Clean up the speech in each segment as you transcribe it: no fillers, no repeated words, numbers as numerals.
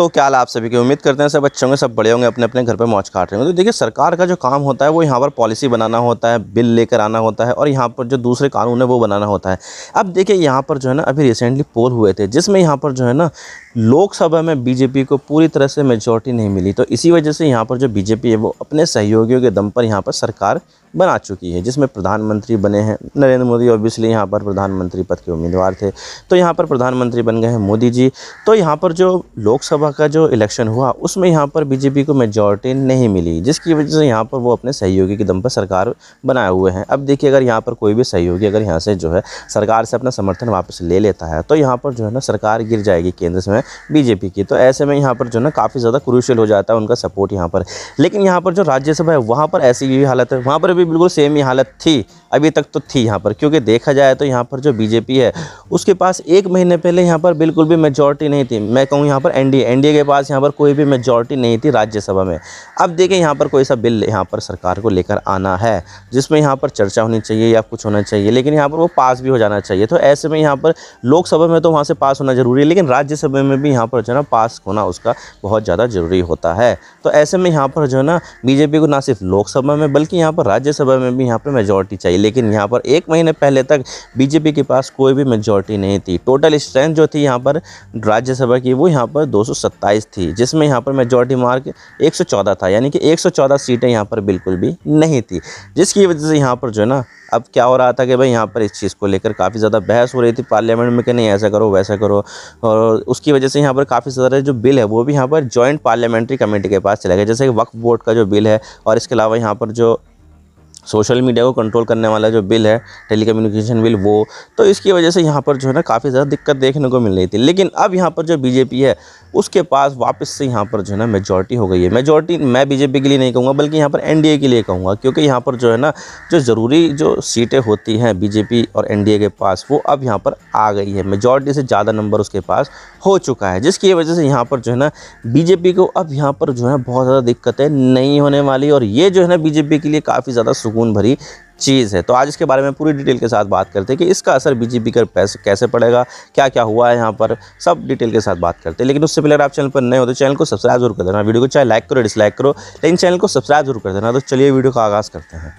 तो क्या हाल आप सभी की, उम्मीद करते हैं सब अच्छे होंगे, सब बड़े होंगे, अपने अपने घर पे मौज काट रहे होंगे। तो देखिए, सरकार का जो काम होता है वो यहाँ पर पॉलिसी बनाना होता है, बिल लेकर आना होता है और यहाँ पर जो दूसरे कानून है वो बनाना होता है। अब देखिए, यहाँ पर जो है ना, अभी रिसेंटली पोल हुए थे जिसमें यहाँ पर जो है ना, लोकसभा में बीजेपी को पूरी तरह से मेजॉरिटी नहीं मिली। तो इसी वजह से यहाँ पर जो बीजेपी है वो अपने सहयोगियों के दम पर यहाँ पर सरकार बना चुकी है, जिसमें प्रधानमंत्री बने हैं नरेंद्र मोदी। ऑब्वियसली यहाँ पर प्रधानमंत्री पद के उम्मीदवार थे, तो यहाँ पर प्रधानमंत्री बन गए हैं मोदी जी। तो यहाँ पर जो लोकसभा का जो इलेक्शन हुआ उसमें यहाँ पर बीजेपी को मेजॉरिटी नहीं मिली, जिसकी वजह से यहाँ पर वो अपने सहयोगी के दम पर सरकार बनाए हुए हैं। अब देखिए, अगर यहाँ पर कोई भी सहयोगी अगर यहाँ से जो है सरकार से अपना समर्थन वापस ले लेता है तो यहाँ पर जो है ना, सरकार गिर जाएगी केंद्र में बीजेपी की। तो ऐसे में यहाँ पर जो है ना, काफ़ी ज़्यादा क्रूशियल हो जाता है उनका सपोर्ट यहाँ पर। लेकिन यहाँ पर जो राज्यसभा है वहाँ पर ऐसी ही हालत है, वहाँ पर भी बिल्कुल सेम ही हालत थी, अभी तक तो थी यहाँ पर। क्योंकि देखा जाए तो यहाँ पर जो बीजेपी है उसके पास 1 महीने पहले यहाँ पर बिल्कुल भी मेजॉरिटी नहीं थी। मैं कहूँ यहाँ पर एनडीए के पास यहाँ पर कोई भी मेजॉरिटी नहीं थी राज्यसभा में। अब देखिए, यहाँ पर कोई सा बिल यहाँ पर सरकार को लेकर आना है जिसमें यहाँ पर चर्चा होनी चाहिए या कुछ होना चाहिए, लेकिन यहाँ पर वो पास भी हो जाना चाहिए। तो ऐसे में यहाँ पर लोकसभा में तो वहाँ से पास होना जरूरी है, लेकिन राज्यसभा में भी यहाँ पर जो है ना, पास होना उसका बहुत ज़्यादा ज़रूरी होता है। तो ऐसे में यहाँ पर जो है ना, बीजेपी को ना सिर्फ लोकसभा में बल्कि यहाँ पर राज्यसभा में भी यहाँ पर मेजॉरिटी चाहिए। लेकिन यहाँ पर 1 महीने पहले तक बीजेपी के पास कोई भी मेजॉरिटी नहीं थी। टोटल स्ट्रेंथ जो थी यहाँ पर राज्यसभा की वो यहाँ पर 227 थी, जिसमें यहाँ पर मेजॉरिटी मार्क 114 था, यानी कि 114 सीटें यहाँ पर बिल्कुल भी नहीं थी। जिसकी वजह से यहाँ पर जो है ना, अब क्या हो रहा था कि भाई यहाँ पर इस चीज़ को लेकर काफ़ी ज़्यादा बहस हो रही थी पार्लियामेंट में कि नहीं ऐसा करो वैसा करो, और उसकी वजह से यहाँ पर काफ़ी सारे जो बिल है वो भी यहाँ पर जॉइंट पार्लियामेंट्री कमेटी के पास चला गया, जैसे कि वक्फ बोर्ड का जो बिल है, और इसके अलावा यहाँ पर जो सोशल मीडिया को कंट्रोल करने वाला जो बिल है, टेलीकम्युनिकेशन बिल, वो। तो इसकी वजह से यहाँ पर जो है ना, काफ़ी ज़्यादा दिक्कत देखने को मिल रही थी। लेकिन अब यहाँ पर जो बीजेपी है उसके पास वापस से यहाँ पर जो है ना मेजॉरिटी हो गई है। मेजॉरिटी मैं बीजेपी के लिए नहीं कहूँगा बल्कि यहाँ पर एनडीए के लिए कहूँगा, क्योंकि यहाँ पर जो है ना, जो ज़रूरी जो सीटें होती हैं बीजेपी और एनडीए के पास वो अब यहाँ पर आ गई है। मेजॉरिटी से ज़्यादा नंबर उसके पास हो चुका है, जिसकी वजह से यहाँ पर जो है ना, बीजेपी को अब यहाँ पर जो है बहुत ज़्यादा दिक्कतें नहीं होने वाली, और ये जो है ना बीजेपी के लिए काफ़ी ज़्यादा सुकून भरी चीज़ है। तो आज इसके बारे में पूरी डिटेल के साथ बात करते हैं कि इसका असर बीजेपी पर पैसे कैसे पड़ेगा, क्या क्या हुआ है यहाँ पर, सब डिटेल के साथ बात करते हैं। लेकिन उससे पहले अगर आप चैनल पर नए हो तो चैनल को सब्सक्राइब जरूर कर देना, वीडियो को चाहे लाइक करो डिसलाइक करो, लेकिन चैनल को सब्सक्राइब जरूर कर देना। तो चलिए वीडियो का आगाज़ करते हैं।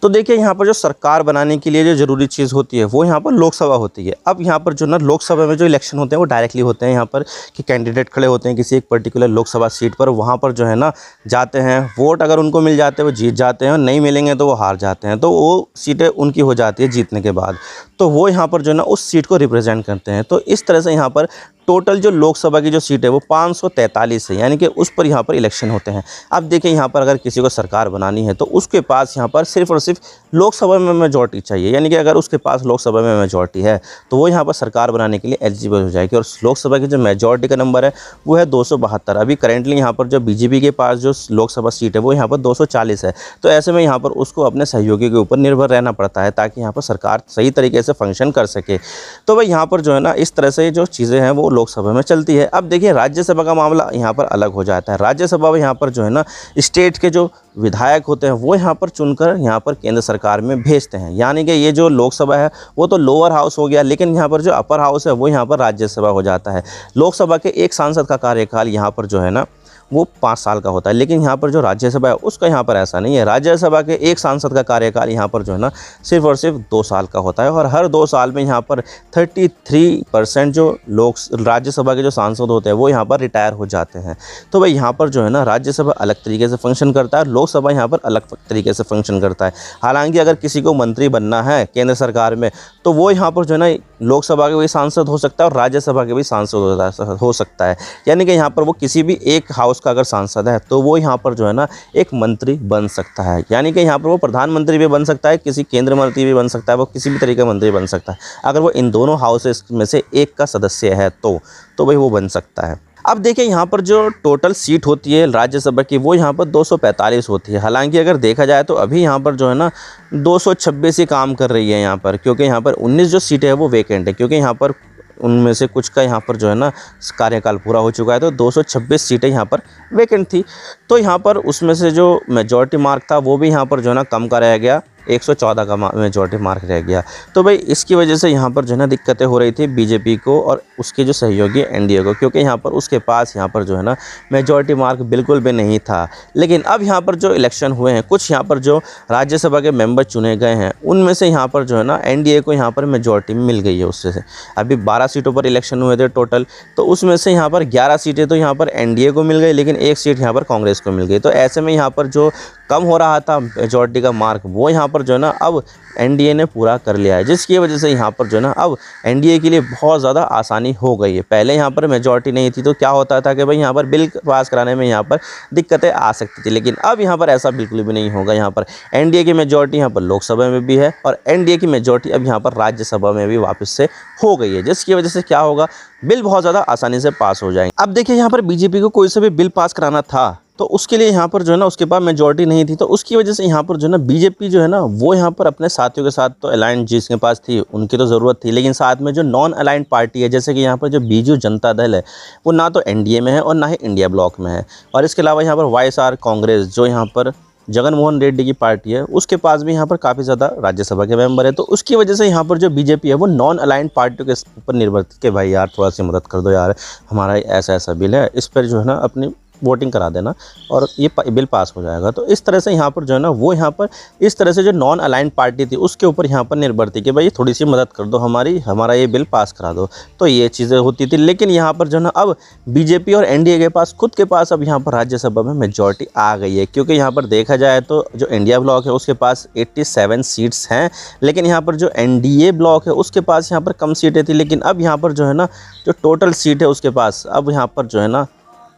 तो देखिए, यहाँ पर जो सरकार बनाने के लिए जो ज़रूरी चीज़ होती है वो यहाँ पर लोकसभा होती है। अब यहाँ पर जो ना, लोकसभा में जो इलेक्शन होते हैं वो डायरेक्टली होते हैं, यहाँ पर कि कैंडिडेट खड़े होते हैं किसी एक पर्टिकुलर लोकसभा सीट पर, वहाँ पर जो है ना जाते हैं, वोट अगर उनको मिल जाते हैं वो जीत जाते हैं, नहीं मिलेंगे तो वो हार जाते हैं। तो वो सीटें उनकी हो जाती है जीतने के बाद, तो वो यहाँ पर जो है ना उस सीट को रिप्रेजेंट करते हैं। तो इस तरह से यहाँ पर टोटल जो लोकसभा की जो सीट है वो 543 है, यानी कि उस पर यहाँ पर इलेक्शन होते हैं। अब देखिए, यहाँ पर अगर किसी को सरकार बनानी है तो उसके पास यहाँ पर सिर्फ और सिर्फ लोकसभा में मेजॉरिटी चाहिए, यानी कि अगर उसके पास लोकसभा में मेजॉरिटी है तो वो यहाँ पर सरकार बनाने के लिए एलिजिबल हो जाएगी। और लोकसभा की जो मेजॉरिटी का नंबर है वो है 272। अभी करेंटली यहाँ पर जो बीजेपी के पास जो लोकसभा सीट है वो यहाँ पर 240 है। तो ऐसे में यहाँ पर उसको अपने सहयोगी के ऊपर निर्भर रहना पड़ता है ताकि यहाँ पर सरकार सही तरीके से फंक्शन कर सके। तो भाई यहाँ पर जो है ना, इस तरह से जो चीज़ें हैं वो लोकसभा में चलती है। अब देखिए, राज्यसभा का मामला यहाँ पर अलग हो जाता है। राज्यसभा में यहाँ पर जो है ना, स्टेट के जो विधायक होते हैं वो यहाँ पर चुनकर यहाँ पर केंद्र सरकार में भेजते हैं, यानी कि ये जो लोकसभा है वो तो लोअर हाउस हो गया, लेकिन यहाँ पर जो अपर हाउस है वो यहाँ पर राज्यसभा हो जाता है। लोकसभा के एक सांसद का कार्यकाल यहाँ पर जो है ना वो 5 साल का होता है, लेकिन यहाँ पर जो राज्यसभा है उसका यहाँ पर ऐसा नहीं है। राज्यसभा के एक सांसद का कार्यकाल यहाँ पर जो है ना सिर्फ और सिर्फ 2 साल का होता है, और हर 2 साल में यहाँ पर 33% जो लोग राज्यसभा के जो सांसद होते हैं वो यहाँ पर रिटायर हो जाते हैं। तो भाई यहाँ पर जो है ना, राज्यसभा अलग तरीके से फंक्शन करता है, लोकसभा यहाँ पर अलग तरीके से फंक्शन करता है। हालांकि अगर किसी को मंत्री बनना है केंद्र सरकार में तो वो यहाँ पर जो है ना, लोकसभा के भी सांसद हो सकता है और राज्यसभा के भी सांसद हो सकता है, यानी कि यहाँ पर वो किसी भी एक हाउस का अगर सांसद है तो वो यहाँ पर जो है ना एक मंत्री बन सकता है, यानी कि यहाँ पर वो प्रधानमंत्री भी बन सकता है, किसी केंद्रीय मंत्री भी बन सकता है, वो किसी भी तरीके का मंत्री बन सकता है अगर वो इन दोनों हाउसेस में से एक का सदस्य है तो भाई वो बन सकता है। अब देखिए, यहाँ पर जो टोटल सीट होती है राज्यसभा की वो यहाँ पर 245 होती है। हालांकि अगर देखा जाए तो अभी यहाँ पर जो है ना 226 ही काम कर रही है यहाँ पर, क्योंकि यहाँ पर 19 जो सीटें है वो वेकेंट है, क्योंकि यहाँ पर उनमें से कुछ का यहाँ पर जो है ना कार्यकाल पूरा हो चुका है। तो 226 सीटें यहाँ पर वेकेंट थी, तो यहाँ पर उसमें से जो मेजॉरिटी मार्क था वो भी यहाँ पर जो है ना कम कराया गया, 114 का मेजॉरिटी मार्क रह गया। तो भाई इसकी वजह से यहाँ पर जो है ना दिक्कतें हो रही थी बीजेपी को और उसके जो सहयोगी एनडीए को, क्योंकि यहाँ पर उसके पास यहाँ पर जो है ना मेजॉरिटी मार्क बिल्कुल भी नहीं था। लेकिन अब यहाँ पर जो इलेक्शन हुए हैं, कुछ यहाँ पर जो राज्यसभा के मेंबर चुने गए हैं, उनमें से यहाँ पर जो है ना एनडीए को यहाँ पर मेजॉरिटी मिल गई है। उससे अभी 12 सीटों पर इलेक्शन हुए थे टोटल, तो उसमें से यहाँ पर 11 सीटें तो यहाँ पर एनडीए को मिल गई, लेकिन 1 सीट यहाँ पर कांग्रेस को मिल गई। तो ऐसे में यहाँ पर जो कम हो रहा था मेजॉरिटी का मार्क, वो यहाँ पर जो है ना अब एनडीए ने पूरा कर लिया है, जिसकी वजह से यहाँ पर जो है ना अब एनडीए के लिए बहुत ज़्यादा आसानी हो गई है। पहले यहाँ पर मेजॉरिटी नहीं थी तो क्या होता था कि भाई यहाँ पर बिल पास कराने में यहाँ पर दिक्कतें आ सकती थी, लेकिन अब यहाँ पर ऐसा बिल्कुल भी नहीं होगा। यहाँ पर एनडीए की मेजॉरिटी यहाँ पर लोकसभा में भी है और एनडीए की मेजॉरिटी अब यहाँ पर राज्यसभा में भी वापस से हो गई है, जिसकी वजह से क्या होगा, बिल बहुत ज़्यादा आसानी से पास हो जाएंगे। अब देखिए यहाँ पर बीजेपी को कोई सा भी बिल पास कराना था तो उसके लिए यहाँ पर जो है ना उसके पास मेजॉरिटी नहीं थी, तो उसकी वजह से यहाँ पर जो है ना बीजेपी जो है ना वो यहाँ पर अपने साथियों के साथ तो अलायंस जिसके पास थी उनकी तो ज़रूरत थी, लेकिन साथ में जो नॉन अलाइंड पार्टी है, जैसे कि यहाँ पर जो बीजू जनता दल है, वो ना तो एनडीए में है और ना ही इंडिया ब्लॉक में है। और इसके अलावा यहाँ पर वाईएसआर कांग्रेस जो यहाँ पर जगनमोहन रेड्डी की पार्टी है, उसके पास भी यहाँ पर काफ़ी ज़्यादा राज्यसभा के मेंबर है। तो उसकी वजह से यहाँ पर जो बीजेपी है वो नॉन अलाइंड पार्टियों के ऊपर निर्भर थी कि भाई यार थोड़ा सी मदद कर दो यार, हमारा ऐसा ऐसा बिल है, इस पर जो है ना अपनी वोटिंग करा देना और ये बिल पास हो जाएगा। तो इस तरह से यहाँ पर जो है ना वो यहाँ पर इस तरह से जो नॉन अलाइंड पार्टी थी उसके ऊपर यहाँ पर निर्भर थी कि भाई थोड़ी सी मदद कर दो हमारा ये बिल पास करा दो। तो ये चीज़ें होती थी, लेकिन यहाँ पर जो है ना अब बीजेपी और एनडीए के पास खुद के पास अब यहाँ पर राज्यसभा में मेजॉरिटी आ गई है, क्योंकि यहाँ पर देखा जाए तो जो इंडिया ब्लॉक है उसके पास 87 सीट्स हैं, लेकिन यहाँ पर जो एनडीए ब्लॉक है उसके पास यहाँ पर कम सीटें थी। लेकिन अब यहाँ पर जो है ना जो टोटल सीट है उसके पास अब यहाँ पर जो है ना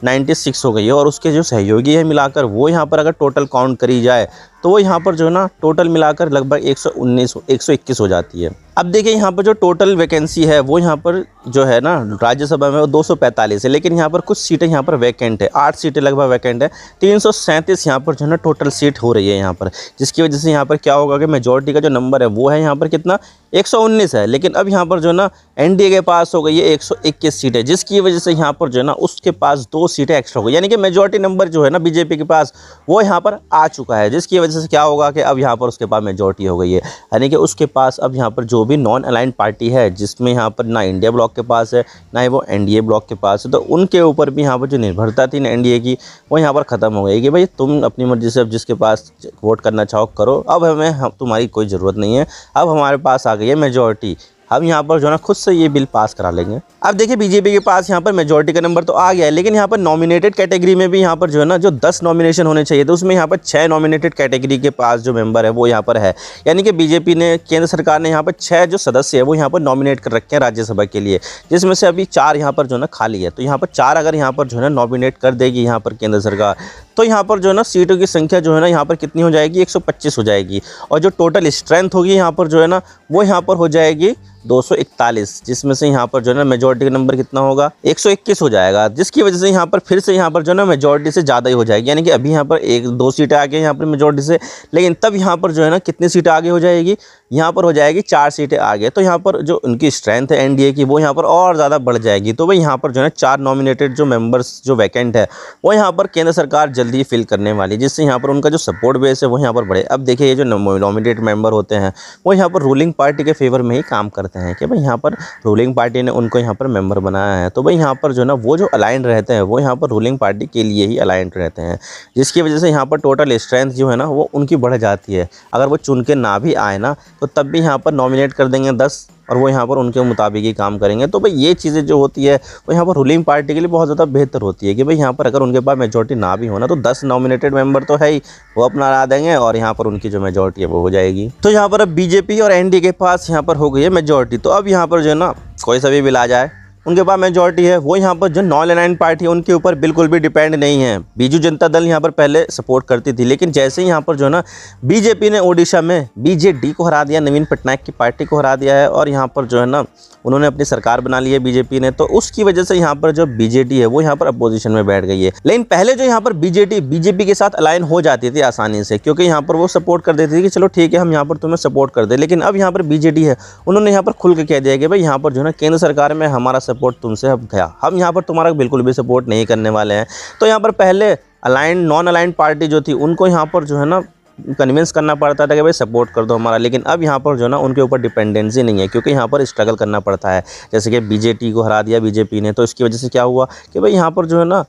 96 हो गई है, और उसके जो सहयोगी है मिलाकर वो यहाँ पर अगर टोटल काउंट करी जाए तो वो यहाँ पर जो है ना टोटल मिलाकर लगभग 121 हो जाती है। अब देखिए यहाँ पर जो टोटल वैकेंसी है वो यहाँ पर जो है ना राज्यसभा में वो 245 है, लेकिन यहाँ पर कुछ सीटें यहाँ पर वैकेंट है, 8 सीटें लगभग वैकेंट है। 337 यहाँ पर जो है ना टोटल सीट हो रही है यहाँ पर, जिसकी वजह से यहाँ पर क्या होगा कि मेजॉरिटी का जो नंबर है वो है यहाँ पर कितना 119 है, लेकिन अब यहाँ पर जो है ना एनडीए के पास हो गई है 121 सीटें, जिसकी वजह से यहाँ पर जो है ना उसके पास 2 सीटें एक्स्ट्रा हो गई, यानी कि मेजॉरिटी नंबर जो है ना बीजेपी के पास वो यहाँ पर आ चुका है, जिसकी वजह से क्या होगा कि अब यहाँ पर उसके पास मेजॉरिटी हो गई है। यानी कि उसके पास अब यहाँ पर जो भी नॉन अलाइंड पार्टी है, जिसमें यहाँ पर ना इंडिया ब्लॉक के पास है ना ही वो एनडीए ब्लॉक के पास है, तो उनके ऊपर भी यहाँ पर जो निर्भरता थी ना एनडीए की वो यहाँ पर ख़त्म हो गई कि भाई तुम अपनी मर्जी से अब जिसके पास वोट करना चाहो करो, अब हम तुम्हारी कोई ज़रूरत नहीं है, अब हमारे पास आ गई है मेजॉरिटी, हम यहाँ पर जो है ना खुद से ये बिल पास करा लेंगे। अब देखिए बीजेपी के पास यहाँ पर मेजॉरिटी का नंबर तो आ गया है, लेकिन यहाँ पर नॉमिनेटेड कैटेगरी में भी यहाँ पर जो है ना जो 10 नॉमिनेशन होने चाहिए, तो उसमें यहाँ पर 6 नॉमिनेटेड कैटेगरी के पास जो मेंबर है वो यहाँ पर है। यानी कि बीजेपी ने, केंद्र सरकार ने यहाँ पर 6 जो सदस्य है वो यहाँ पर नॉमिनेट कर रखे हैं राज्यसभा के लिए, जिसमें से अभी 4 यहाँ पर जो है ना खाली है। तो यहाँ पर 4 अगर यहाँ पर जो है ना नॉमिनेट कर देगी यहाँ पर केंद्र सरकार, तो यहाँ पर जो है ना सीटों की संख्या जो है ना यहाँ पर कितनी हो जाएगी, 125 हो जाएगी, और जो टोटल स्ट्रेंथ होगी यहाँ पर जो है ना वो यहाँ पर हो जाएगी 241, जिसमें से यहाँ पर जो है ना मेजॉरिटी का नंबर कितना होगा, 121 हो जाएगा, जिसकी वजह से यहाँ पर फिर से यहाँ पर जो है ना मेजॉरिटी से ज़्यादा ही हो जाएगी। यानी कि अभी यहाँ पर 1-2 सीटें आगे यहाँ पर मेजॉरिटी से, लेकिन तब यहाँ पर जो है ना कितनी सीटें आगे हो जाएगी, यहाँ पर हो जाएगी 4 सीटें आगे। तो यहाँ पर जो उनकी स्ट्रेंथ है एनडीए की वो यहाँ पर और ज़्यादा बढ़ जाएगी। तो भाई यहाँ पर जो है 4 नॉमिनेटेड जो मेंबर्स जो वैकेंट है वो यहाँ पर केंद्र सरकार जल्दी फिल करने वाली है, जिससे यहाँ पर उनका जो सपोर्ट बेस है वो यहाँ पर बढ़े। अब देखिए ये जो नॉमिनेटेड मेंबर होते हैं वो यहाँ पर रूलिंग पार्टी के फेवर में ही काम करते हैं कि भाई यहाँ पर रूलिंग पार्टी ने उनको यहाँ पर मेंबर बनाया है, तो भाई यहाँ पर जो है ना वो जो अलाइंड रहते हैं वो यहाँ पर रूलिंग पार्टी के लिए ही अलाइंड रहते हैं, जिसकी वजह से यहाँ पर टोटल स्ट्रेंथ जो है ना वो उनकी बढ़ जाती है। अगर वो चुन के ना भी आए ना तो तब भी यहाँ पर नॉमिनेट कर देंगे 10 और वो यहाँ पर उनके मुताबिक ही काम करेंगे। तो भाई ये चीज़ें जो होती है वो यहाँ पर रूलिंग पार्टी के लिए बहुत ज़्यादा बेहतर होती है कि भाई यहाँ पर अगर उनके पास मेजॉरिटी ना भी होना तो 10 नॉमिनेटेड मेंबर तो है ही, वो अपना ला देंगे और यहाँ पर उनकी जो मेजॉरिटी है वो हो जाएगी। तो यहाँ पर अब बीजेपी और एनडीए के पास यहाँ पर हो गई है मेजॉरिटी। तो अब यहाँ पर जो है ना कोई सा भी बिल आ जाए उनके पास मेजॉरिटी है, वो यहाँ पर जो नॉन अलाइंड पार्टी है उनके ऊपर बिल्कुल भी डिपेंड नहीं है। बीजू जनता दल यहाँ पर पहले सपोर्ट करती थी, लेकिन जैसे ही यहाँ पर जो है ना बीजेपी ने ओडिशा में बीजेडी को हरा दिया, नवीन पटनायक की पार्टी को हरा दिया है, और यहाँ पर जो है ना उन्होंने अपनी सरकार बना ली है बीजेपी ने, तो उसकी वजह से यहाँ पर जो बीजेडी है वो यहाँ पर अपोजिशन में बैठ गई है। लेकिन पहले जो यहाँ पर बीजेपी के साथ अलाइन हो जाती थी आसानी से, क्योंकि यहाँ पर वो सपोर्ट कर देती थी कि चलो ठीक है हम यहाँ पर तुम्हें सपोर्ट कर दे। लेकिन अब यहाँ पर बीजेडी है, उन्होंने यहाँ पर खुल के कह दिया कि भाई यहाँ पर जो है ना केंद्र सरकार में हमारा सपोर्ट तुमसे अब गया, हम यहाँ पर तुम्हारा बिल्कुल भी सपोर्ट नहीं करने वाले हैं। तो यहाँ पर पहले अलाइंड नॉन अलाइंड पार्टी जो थी उनको यहाँ पर जो है ना कन्विंस करना पड़ता था कि भाई सपोर्ट कर दो हमारा, लेकिन अब यहाँ पर जो है ना उनके ऊपर डिपेंडेंसी नहीं है, क्योंकि यहाँ पर स्ट्रगल करना पड़ता है। जैसे कि बीजेपी को हरा दिया बीजेपी ने, तो इसकी वजह से क्या हुआ कि भाई यहाँ पर जो है ना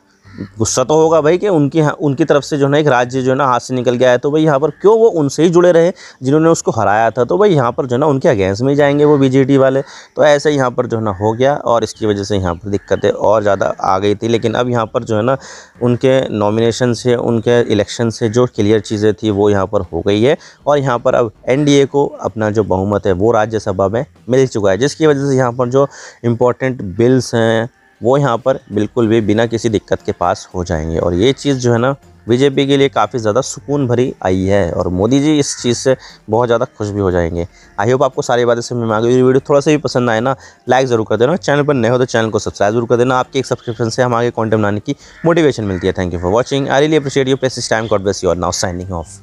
गुस्सा तो होगा भाई कि उनकी तरफ से जो है ना एक राज्य जो है ना हाथ से निकल गया है, तो भाई यहाँ पर क्यों वो उनसे ही जुड़े रहे जिन्होंने उसको हराया था, तो भाई यहाँ पर जो है ना उनके अगेंस्ट में ही जाएंगे वो बीजेडी वाले। तो ऐसे यहाँ पर जो है ना हो गया, और इसकी वजह से यहाँ पर दिक्कतें और ज़्यादा आ गई थी। लेकिन अब यहाँ पर जो है ना उनके नॉमिनेशन से, उनके इलेक्शन से जो क्लियर चीज़ें थी वो यहाँ पर हो गई है, और यहाँ पर अब एनडीए को अपना जो बहुमत है वो राज्यसभा में मिल चुका है, जिसकी वजह से यहाँ पर जो इम्पोर्टेंट बिल्स हैं वो यहाँ पर बिल्कुल भी बिना किसी दिक्कत के पास हो जाएंगे। और ये चीज़ जो है ना बीजेपी के लिए काफ़ी ज़्यादा सुकून भरी आई है, और मोदी जी इस चीज़ से बहुत ज़्यादा खुश भी हो जाएंगे। आई होप आपको सारी बातें समझ में आ गई। ये वीडियो थोड़ा सा भी पसंद आए ना, लाइक ज़रूर कर देना। चैनल पर नए हो तो चैनल को सब्सक्राइब जरूर कर देना। आपके एक सब्सक्रिप्शन से हम आगे कंटेंट बनाने की मोटिवेशन मिलती है। Thank you for watching. I really appreciate you precious time. God bless you. और नाउ साइनिंग ऑफ।